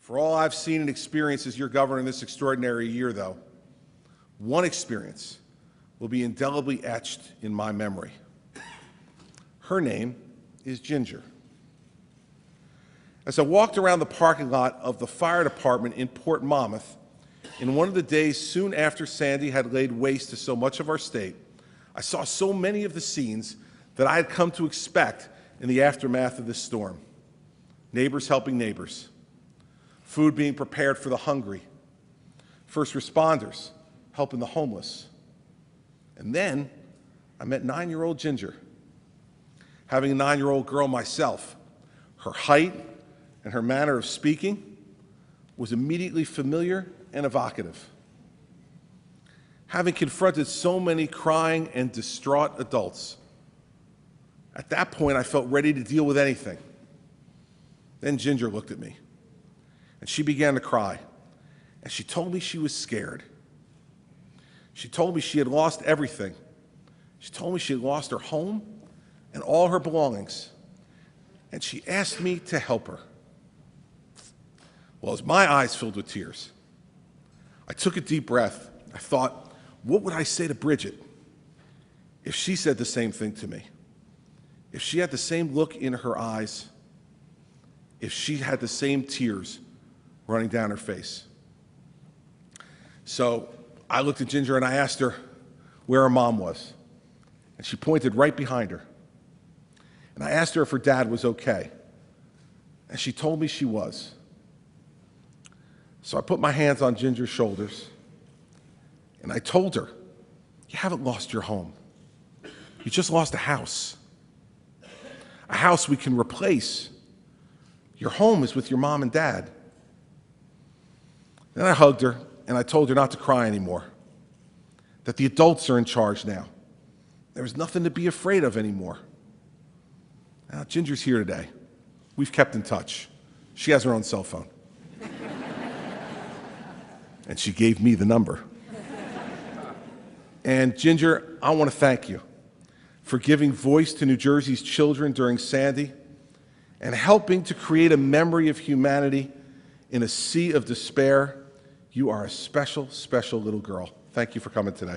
For all I've seen and experienced as your governor in this extraordinary year, though, one experience will be indelibly etched in my memory. Her name is Ginjer. As I walked around the parking lot of the fire department in Port Monmouth, in one of the days soon after Sandy had laid waste to so much of our state, I saw so many of the scenes that I had come to expect in the aftermath of this storm. Neighbors helping neighbors, food being prepared for the hungry, first responders helping the homeless. And then I met 9-year-old Ginjer. Having a 9-year-old girl myself, her height and her manner of speaking was immediately familiar and evocative. Having confronted so many crying and distraught adults, at that point I felt ready to deal with anything. Then Ginjer looked at me, and she began to cry, and she told me she was scared. She told me she had lost everything. She told me she had lost her home and all her belongings, and she asked me to help her. Well, as my eyes filled with tears, I took a deep breath. I thought, what would I say to Bridget if she said the same thing to me? If she had the same look in her eyes, if she had the same tears running down her face? So I looked at Ginjer and I asked her where her mom was. And she pointed right behind her. And I asked her if her dad was okay. And she told me she was. So I put my hands on Ginger's shoulders and I told her, you haven't lost your home. You just lost a house. A house we can replace. Your home is with your mom and dad. Then I hugged her and I told her not to cry anymore, that the adults are in charge now. There was nothing to be afraid of anymore. Now, Ginger's here today. We've kept in touch. She has her own cell phone. And she gave me the number. And Ginjer, I want to thank you for giving voice to New Jersey's children during Sandy and helping to create a memory of humanity in a sea of despair. You are a special, special little girl. Thank you for coming today.